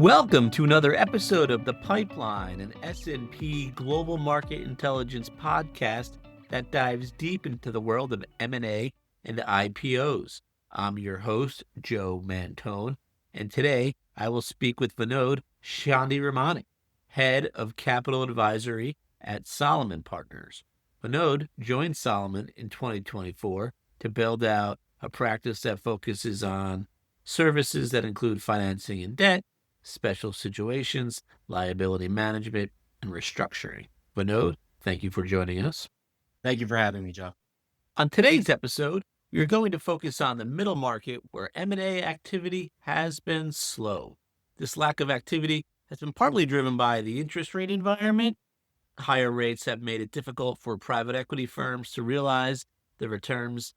Welcome to another episode of The Pipeline, an S&P Global Market Intelligence podcast that dives deep into the world of M&A and IPOs. I'm your host, Joe Mantone, and today I will speak with Vinod Chandiramani, Head of Capital Advisory at Solomon Partners. Vinod joined Solomon in 2024 to build out a practice that focuses on services that include financing and debt, special situations, liability management, and restructuring. Vinod, thank you for joining us. Thank you for having me, Joe. On today's episode, we're going to focus on the middle market where M&A activity has been slow. This lack of activity has been partly driven by the interest rate environment. Higher rates have made it difficult for private equity firms to realize the returns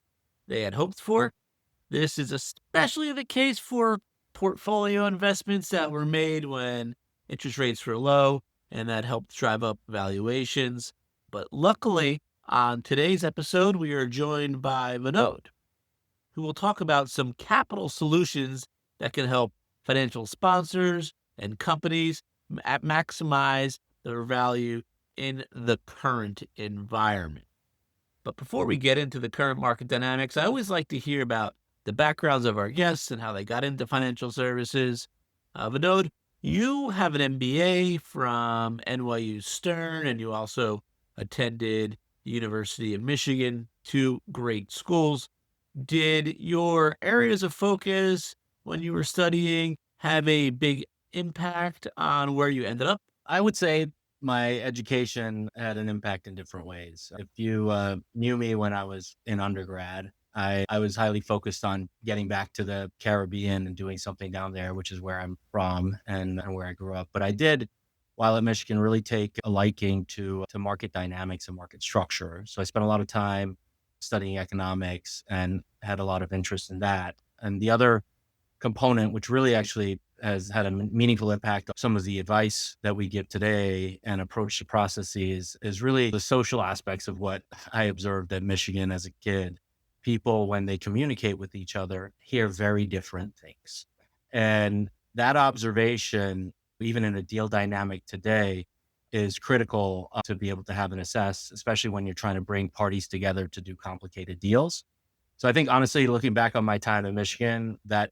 they had hoped for. This is especially the case for portfolio investments that were made when interest rates were low, and that helped drive up valuations. But luckily, on today's episode, we are joined by Vinod, who will talk about some capital solutions that can help financial sponsors and companies maximize their value in the current environment. But before we get into the current market dynamics, I always like to hear about the backgrounds of our guests and how they got into financial services. Vinod, you have an MBA from NYU Stern, and you also attended the University of Michigan, two great schools. Did your areas of focus when you were studying have a big impact on where you ended up? I would say my education had an impact in different ways. If you knew me when I was in undergrad, I was highly focused on getting back to the Caribbean and doing something down there, which is where I'm from and where I grew up. But I did, while at Michigan, really take a liking to market dynamics and market structure. So I spent a lot of time studying economics and had a lot of interest in that. And the other component, which really actually has had a meaningful impact on some of the advice that we give today and approach to processes, is really the social aspects of what I observed at Michigan as a kid. People, when they communicate with each other, hear very different things. And that observation, even in a deal dynamic today, is critical to be able to have and assess, especially when you're trying to bring parties together to do complicated deals. So I think, honestly, looking back on my time in Michigan, that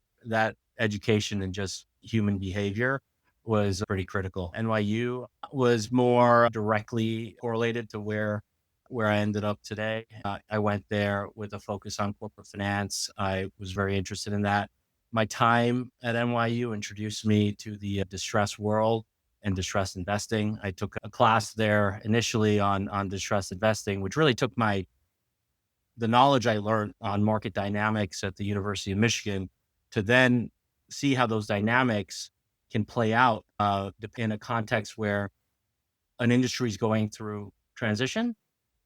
education and just human behavior was pretty critical. NYU was more directly correlated to where I ended up today. I went there with a focus on corporate finance. I was very interested in that. My time at NYU introduced me to the distressed world and distressed investing. I took a class there initially on distressed investing, which really took the knowledge I learned on market dynamics at the University of Michigan to then see how those dynamics can play out in a context where an industry is going through transition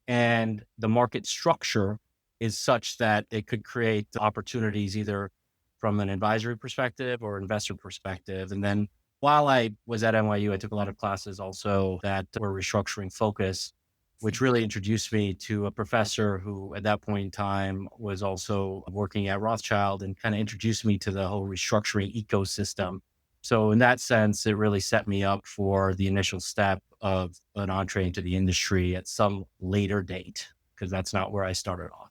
and the market structure is such that it could create opportunities either from an advisory perspective or investor perspective. And then while I was at NYU, I took a lot of classes also that were restructuring focused, which really introduced me to a professor who at that point in time was also working at Rothschild and kind of introduced me to the whole restructuring ecosystem. So in that sense, it really set me up for the initial step of an entree into the industry at some later date, because that's not where I started off.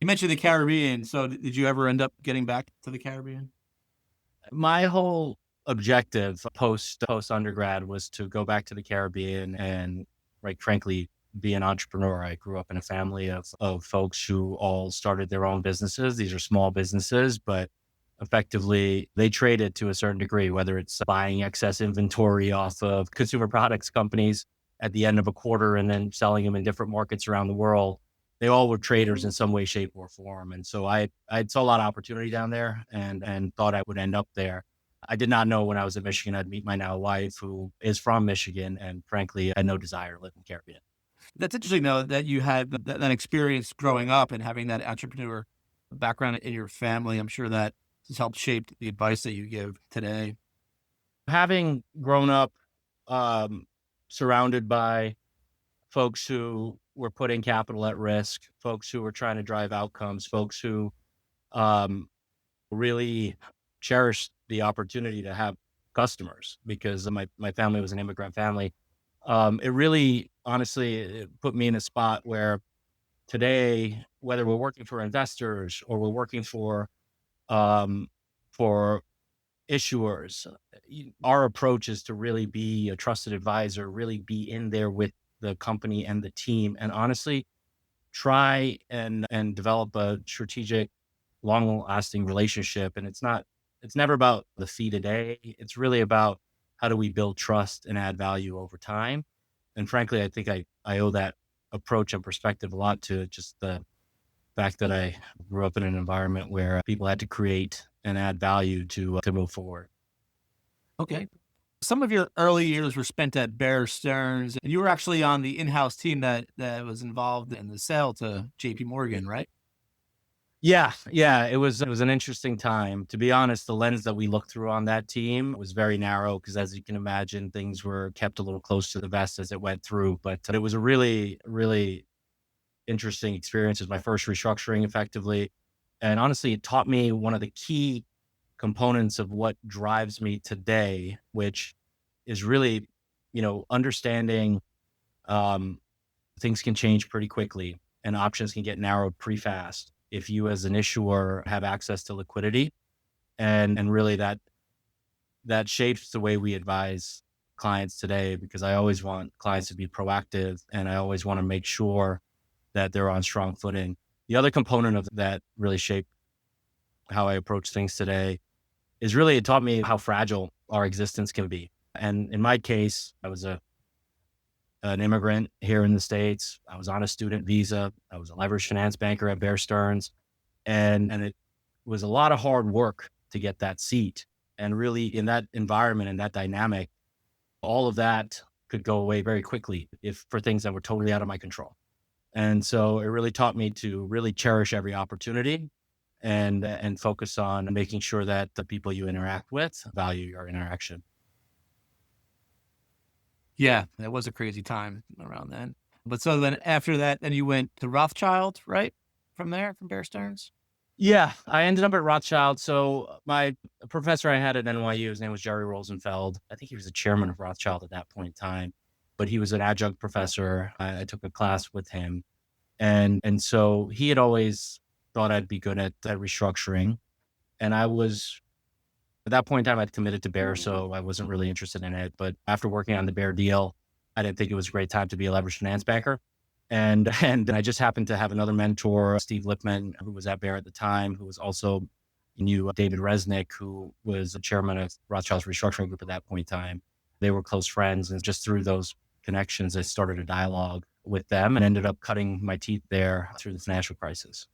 You mentioned the Caribbean. So did you ever end up getting back to the Caribbean? My whole objective post undergrad was to go back to the Caribbean and, right, frankly, be an entrepreneur. I grew up in a family of folks who all started their own businesses. These are small businesses, but effectively they traded to a certain degree, whether it's buying excess inventory off of consumer products companies at the end of a quarter and then selling them in different markets around the world. They all were traders in some way, shape, or form. And so I saw a lot of opportunity down there and thought I would end up there. I did not know when I was at Michigan, I'd meet my now wife, who is from Michigan, and frankly, I had no desire to live in the Caribbean. That's interesting, though, that you had that experience growing up and having that entrepreneur background in your family. I'm sure that has helped shape the advice that you give today. Having grown up surrounded by folks who were putting capital at risk, folks who were trying to drive outcomes, folks who really cherished the opportunity to have customers because my family was an immigrant family. It really, honestly, it put me in a spot where today, whether we're working for investors or we're working um, for issuers, our approach is to really be a trusted advisor, really be in there with the company and the team, and honestly, try and develop a strategic, long-lasting relationship. And it's never about the fee today. It's really about how do we build trust and add value over time. And frankly, I think I owe that approach and perspective a lot to just the fact that I grew up in an environment where people had to create and add value to move forward. Okay. Some of your early years were spent at Bear Stearns, and you were actually on the in-house team that was involved in the sale to JP Morgan, right? Yeah, it was an interesting time. To be honest, the lens that we looked through on that team was very narrow because, as you can imagine, things were kept a little close to the vest as it went through. But it was a really, really interesting experience. It was my first restructuring effectively. And honestly, it taught me one of the key components of what drives me today, which is really, understanding um, things can change pretty quickly and options can get narrowed pretty fast if you as an issuer have access to liquidity. And really that shapes the way we advise clients today, because I always want clients to be proactive and I always want to make sure that they're on strong footing. The other component of that really shaped how I approach things today is really it taught me how fragile our existence can be. And in my case, I was an immigrant here in the States. I was on a student visa. I was a leveraged finance banker at Bear Stearns. And it was a lot of hard work to get that seat. And really in that environment and that dynamic, all of that could go away very quickly if for things that were totally out of my control. And so it really taught me to really cherish every opportunity and focus on making sure that the people you interact with value your interaction. Yeah, that was a crazy time around then. But so then after that, then you went to Rothschild, right? From there, from Bear Stearns? Yeah, I ended up at Rothschild. So my professor I had at NYU, his name was Jerry Rosenfeld. I think he was the chairman of Rothschild at that point in time, but he was an adjunct professor. I took a class with him, and so he had always thought I'd be good at restructuring, and I was at that point in time I'd committed to Bear, so I wasn't really interested in it. But after working on the Bear deal, I didn't think it was a great time to be a leveraged finance banker. And I just happened to have another mentor, Steve Lipman, who was at Bear at the time, who was also knew David Resnick, who was the chairman of Rothschild's restructuring group at that point in time. They were close friends, and just through those connections, I started a dialogue with them and ended up cutting my teeth there through the financial crisis.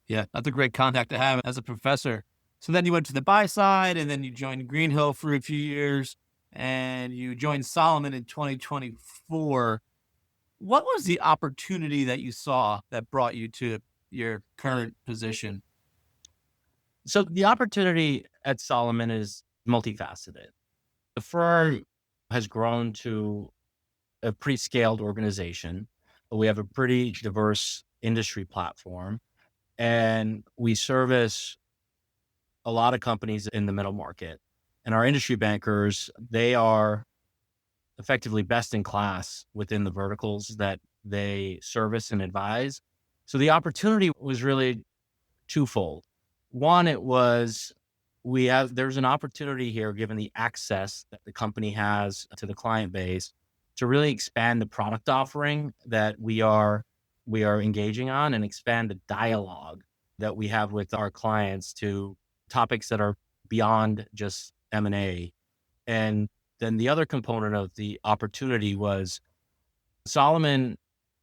Yeah, that's a great contact to have as a professor. So then you went to the buy side, and then you joined Greenhill for a few years, and you joined Solomon in 2024. What was the opportunity that you saw that brought you to your current position? So the opportunity at Solomon is multifaceted. The firm has grown to a pretty scaled organization. We have a pretty diverse industry platform, and we service a lot of companies in the middle market. And our industry bankers, they are effectively best in class within the verticals that they service and advise. So the opportunity was really twofold. One, it was there's an opportunity here, given the access that the company has to the client base, to really expand the product offering that we are engaging on and expand the dialogue that we have with our clients to topics that are beyond just M&A. And then the other component of the opportunity was Solomon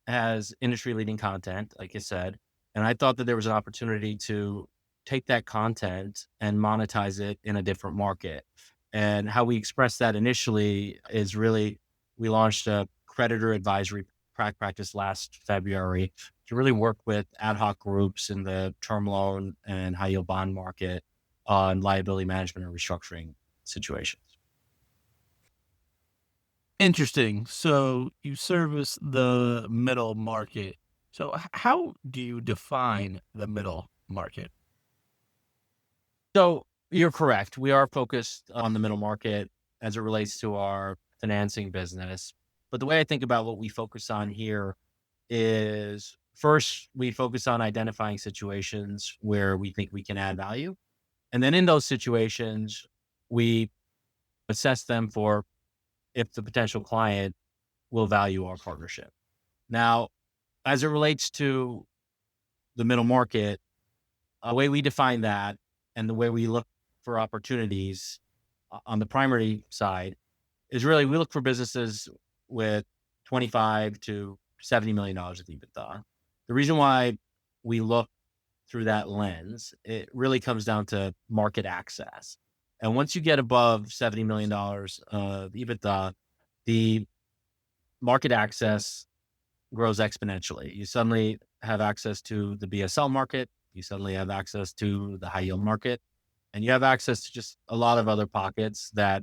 has industry leading content, like I said, and I thought that there was an opportunity to take that content and monetize it in a different market. And how we expressed that initially is really, we launched a creditor advisory practice last February to really work with ad hoc groups in the term loan and high yield bond market on liability management and restructuring situations. Interesting. So you service the middle market. So how do you define the middle market? So You're correct. We are focused on the middle market as it relates to our financing business. But the way I think about what we focus on here is first, we focus on identifying situations where we think we can add value. And then in those situations, we assess them for if the potential client will value our partnership. Now, as it relates to the middle market, the way we define that and the way we look for opportunities on the primary side is really we look for businesses with 25 to $70 million of EBITDA. The reason why we look through that lens, it really comes down to market access. And once you get above $70 million of EBITDA, the market access grows exponentially. You suddenly have access to the BSL market. You suddenly have access to the high yield market, and you have access to just a lot of other pockets that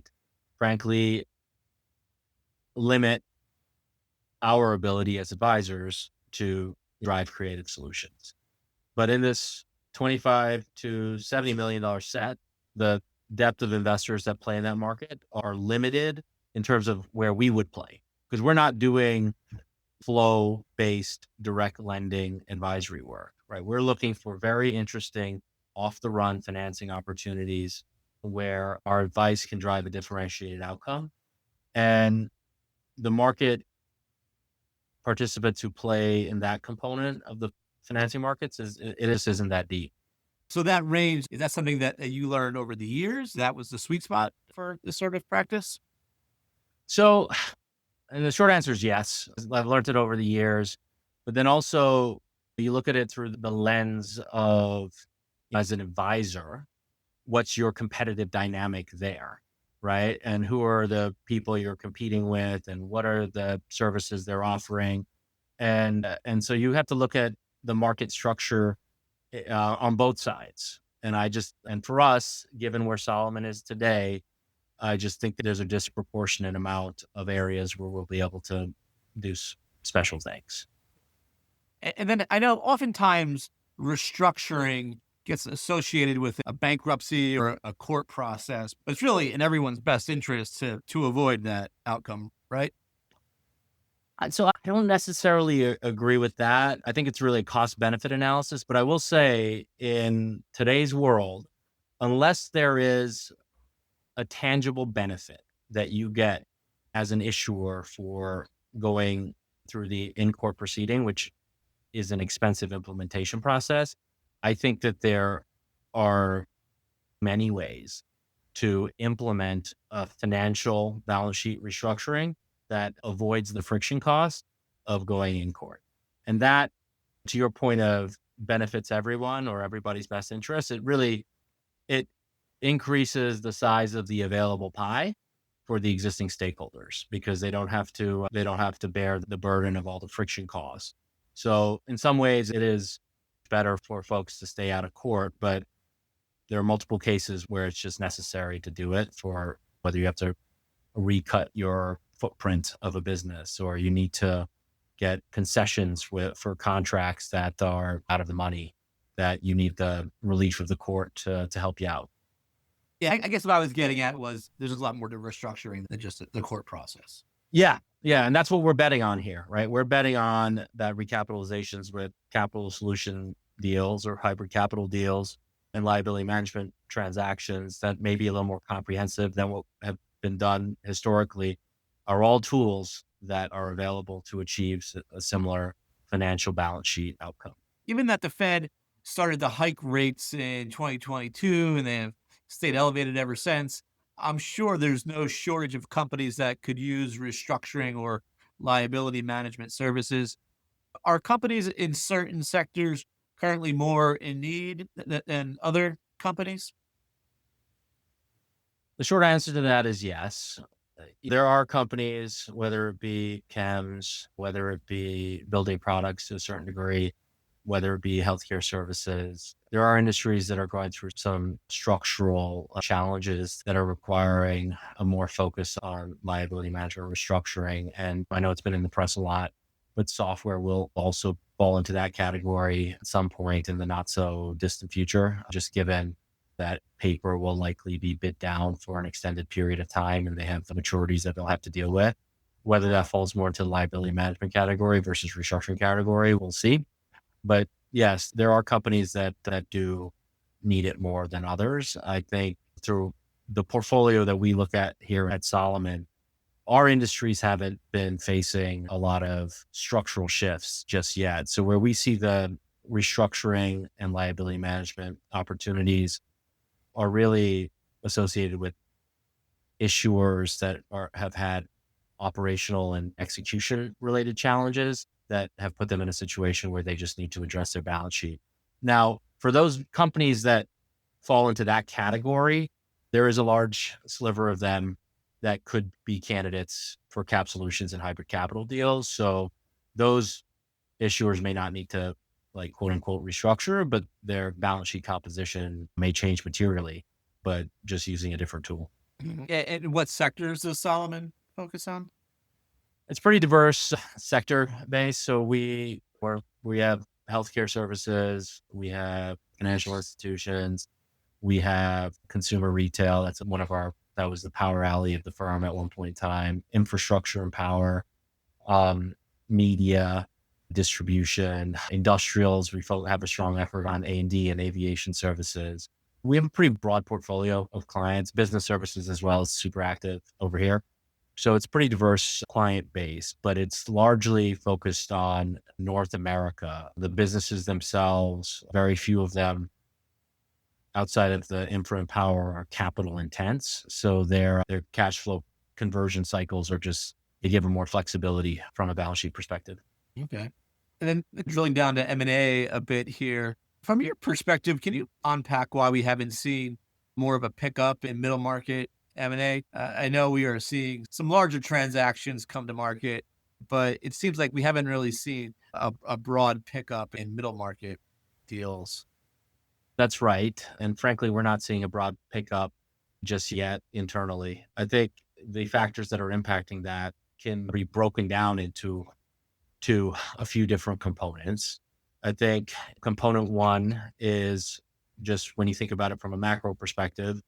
frankly limit our ability as advisors to drive creative solutions. But in this 25 to $70 million set, the depth of investors that play in that market are limited in terms of where we would play, because we're not doing flow-based direct lending advisory work, right? We're looking for very interesting off-the-run financing opportunities where our advice can drive a differentiated outcome. And the market participants who play in that component of the financing markets isn't that deep. So that range, is that something that you learned over the years? That was the sweet spot for this sort of practice? So, and the short answer is yes. I've learned it over the years, but then also you look at it through the lens of, as an advisor, what's your competitive dynamic there, right? And who are the people you're competing with, and what are the services they're offering? And so you have to look at the market structure on both sides. And for us, given where Solomon is today, I just think that there's a disproportionate amount of areas where we'll be able to do special things. And then I know oftentimes restructuring gets associated with a bankruptcy or a court process, but it's really in everyone's best interest to avoid that outcome, right? So I don't necessarily agree with that. I think it's really a cost benefit analysis, but I will say in today's world, unless there is a tangible benefit that you get as an issuer for going through the in-court proceeding, which is an expensive implementation process, I think that there are many ways to implement a financial balance sheet restructuring that avoids the friction cost of going in court. And that, to your point of benefits everyone or everybody's best interest, it increases the size of the available pie for the existing stakeholders, because they don't have to bear the burden of all the friction costs. So in some ways it is better for folks to stay out of court, but there are multiple cases where it's just necessary to do it, for whether you have to recut your footprint of a business, or you need to get concessions for contracts that are out of the money, that you need the relief of the court to help you out. Yeah, I guess what I was getting at was there's a lot more to restructuring than just the court process. Yeah. Yeah. And that's what we're betting on here, right? We're betting on that recapitalizations with capital solution deals or hybrid capital deals and liability management transactions that may be a little more comprehensive than what have been done historically are all tools that are available to achieve a similar financial balance sheet outcome. Given that the Fed started to hike rates in 2022 and they have stayed elevated ever since, I'm sure there's no shortage of companies that could use restructuring or liability management services. Are companies in certain sectors currently more in need than other companies? The short answer to that is yes. There are companies, whether it be chems, whether it be building products to a certain degree, whether it be healthcare services, there are industries that are going through some structural challenges that are requiring a more focus on liability management restructuring. And I know it's been in the press a lot, but software will also fall into that category at some point in the not so distant future, just given that paper will likely be bid down for an extended period of time and they have the maturities that they'll have to deal with. Whether that falls more into the liability management category versus restructuring category, we'll see. But yes, there are companies that do need it more than others. I think through the portfolio that we look at here at Solomon, our industries haven't been facing a lot of structural shifts just yet. So where we see the restructuring and liability management opportunities are really associated with issuers that have had operational and execution related challenges that have put them in a situation where they just need to address their balance sheet. Now, for those companies that fall into that category, there is a large sliver of them that could be candidates for cap solutions and hybrid capital deals. So those issuers may not need to like quote unquote restructure, but their balance sheet composition may change materially, but just using a different tool. And what sectors does Solomon focus on? It's pretty diverse sector based. So we have healthcare services, we have financial institutions, we have consumer retail. That was the power alley of the firm at one point in time. Infrastructure and power, media, distribution, industrials. We have a strong effort on A&D and aviation services. We have a pretty broad portfolio of clients, business services as well, is super active over here. So it's pretty diverse client base, but it's largely focused on North America. The businesses themselves, very few of them outside of the infra and power are capital intense. So their cash flow conversion cycles they give them more flexibility from a balance sheet perspective. Okay. And then drilling down to M&A a bit here, from your perspective, can you unpack why we haven't seen more of a pickup in middle market M&A? I know we are seeing some larger transactions come to market, but it seems like we haven't really seen a broad pickup in middle market deals. That's right. And frankly, we're not seeing a broad pickup just yet internally. I think the factors that are impacting that can be broken down into a few different components. I think component one is just when you think about it from a macro perspective,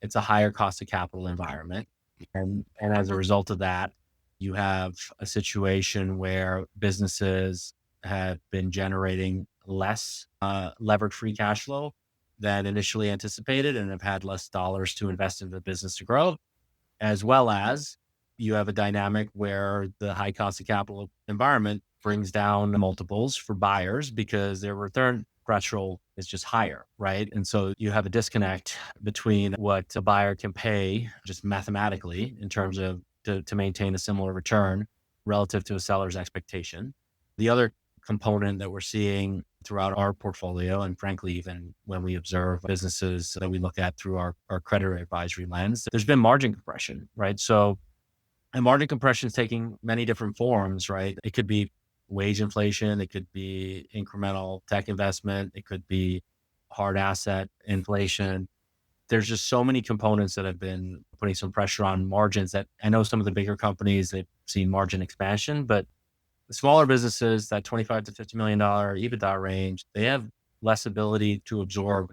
it's a higher cost of capital environment. And as a result of that, you have a situation where businesses have been generating less levered free cash flow than initially anticipated and have had less dollars to invest in the business to grow, as well as you have a dynamic where the high cost of capital environment brings down multiples for buyers because their return threshold is just higher, right? And so you have a disconnect between what a buyer can pay just mathematically in terms of to maintain a similar return relative to a seller's expectation. The other component that we're seeing throughout our portfolio, and frankly, even when we observe businesses that we look at through our credit advisory lens, there's been margin compression, right? So, and margin compression is taking many different forms, right? It could be wage inflation, it could be incremental tech investment, it could be hard asset inflation. There's just so many components that have been putting some pressure on margins that I know some of the bigger companies, they've seen margin expansion, but the smaller businesses, that $25 to $50 million EBITDA range, they have less ability to absorb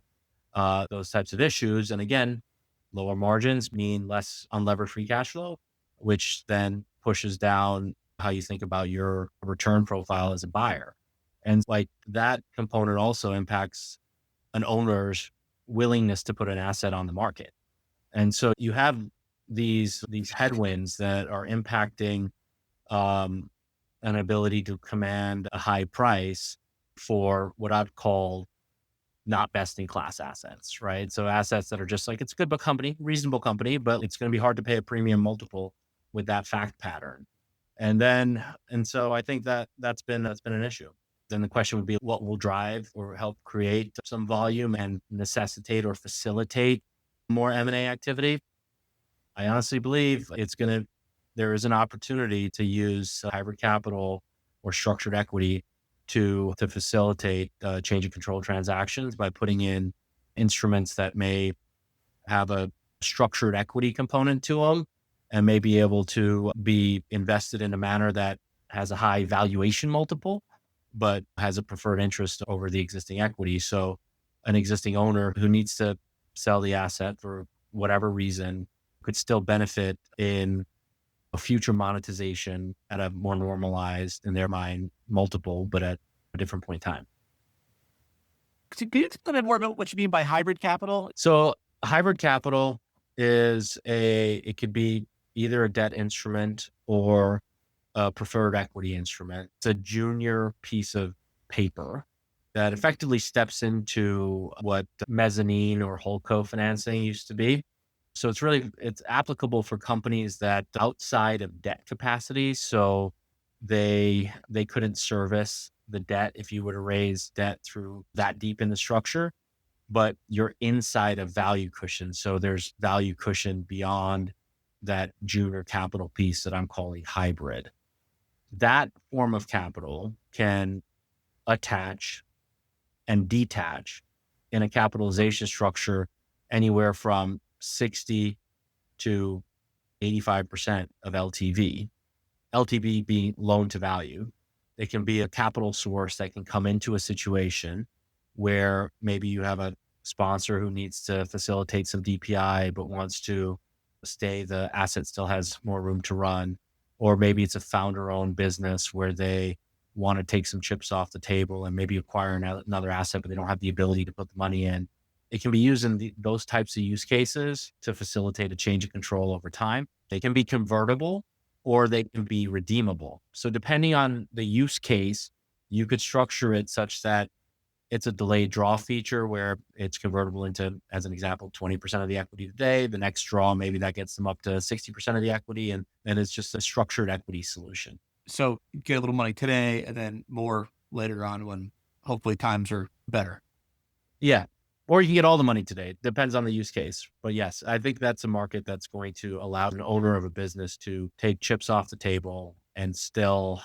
those types of issues. And again, lower margins mean less unlevered free cash flow, which then pushes down how you think about your return profile as a buyer. And like that component also impacts an owner's willingness to put an asset on the market. And so you have these headwinds that are impacting an ability to command a high price for what I'd call not best in class assets, right? So assets that are just like, it's a good book company, reasonable company, but it's going to be hard to pay a premium multiple with that fact pattern. And so I think that's been an issue. Then the question would be what will drive or help create some volume and necessitate or facilitate more M&A activity. I honestly believe there is an opportunity to use hybrid capital or structured equity to facilitate change of control transactions by putting in instruments that may have a structured equity component to them and may be able to be invested in a manner that has a high valuation multiple, but has a preferred interest over the existing equity. So an existing owner who needs to sell the asset for whatever reason could still benefit in a future monetization at a more normalized, in their mind, multiple, but at a different point in time. Can you tell a bit more about what you mean by hybrid capital? So hybrid capital it could be either a debt instrument or a preferred equity instrument. It's a junior piece of paper that effectively steps into what mezzanine or holdco financing used to be. So it's applicable for companies that outside of debt capacity. So they couldn't service the debt if you were to raise debt through that deep in the structure, but you're inside a value cushion. So there's value cushion beyond that junior capital piece that I'm calling hybrid. That form of capital can attach and detach in a capitalization structure anywhere from 60 to 85% of LTV. LTV being loan to value. It can be a capital source that can come into a situation where maybe you have a sponsor who needs to facilitate some DPI, but wants to stay, the asset still has more room to run. Or maybe it's a founder owned business where they want to take some chips off the table and maybe acquire another asset, but they don't have the ability to put the money in. It can be used in those types of use cases to facilitate a change of control over time. They can be convertible or they can be redeemable. So depending on the use case, you could structure it such that it's a delayed draw feature where it's convertible into, as an example, 20% of the equity today. The next draw, maybe that gets them up to 60% of the equity. And it's just a structured equity solution. So get a little money today and then more later on when hopefully times are better. Yeah. Or you can get all the money today. It depends on the use case. But yes, I think that's a market that's going to allow an owner of a business to take chips off the table and still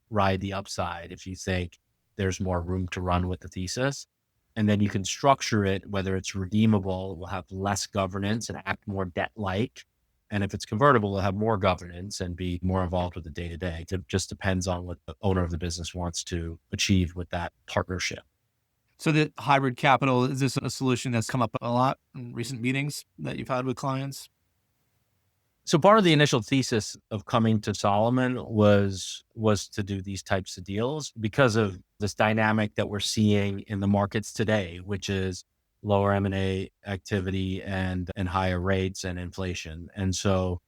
ride the upside if you think there's more room to run with the thesis. And then you can structure it, whether it's redeemable, it will have less governance and act more debt-like. And if it's convertible, it'll have more governance and be more involved with the day-to-day. It just depends on what the owner of the business wants to achieve with that partnership. So the hybrid capital, is this a solution that's come up a lot in recent meetings that you've had with clients? So part of the initial thesis of coming to Solomon was to do these types of deals because of this dynamic that we're seeing in the markets today, which is lower M&A activity and higher rates and inflation. And so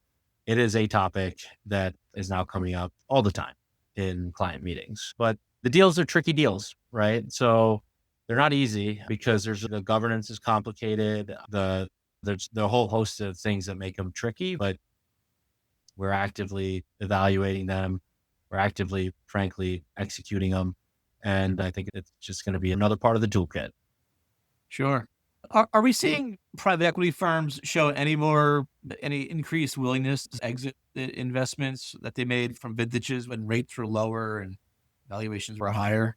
it is a topic that is now coming up all the time in client meetings. But the deals are tricky deals, right? So they're not easy because the governance is complicated. There's a whole host of things that make them tricky, but we're actively evaluating them. We're actively, frankly, executing them. And I think it's just going to be another part of the toolkit. Sure. Are we seeing private equity firms show any increased willingness to exit the investments that they made from vintages when rates were lower and valuations were higher?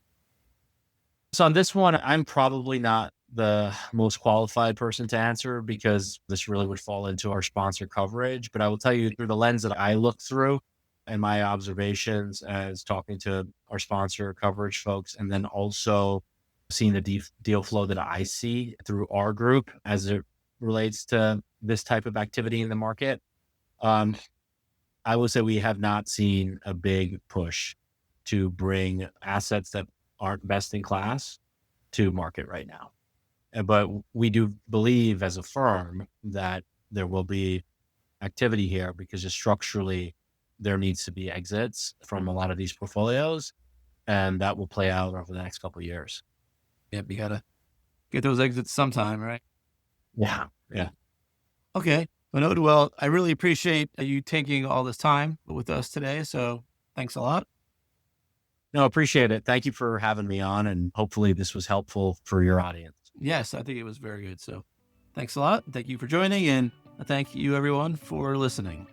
So on this one, I'm probably not the most qualified person to answer because this really would fall into our sponsor coverage. But I will tell you through the lens that I look through and my observations as talking to our sponsor coverage folks, and then also seeing the deal flow that I see through our group as it relates to this type of activity in the market. I would say we have not seen a big push to bring assets that aren't best in class to market right now. But we do believe as a firm that there will be activity here because just structurally there needs to be exits from a lot of these portfolios, and that will play out over the next couple of years. Yeah, you gotta get those exits sometime, right? Yeah. Yeah. Okay. Vinod, well, I really appreciate you taking all this time with us today. So thanks a lot. No, appreciate it. Thank you for having me on, and hopefully this was helpful for your audience. Yes, I think it was very good. So thanks a lot. Thank you for joining, and thank you everyone for listening.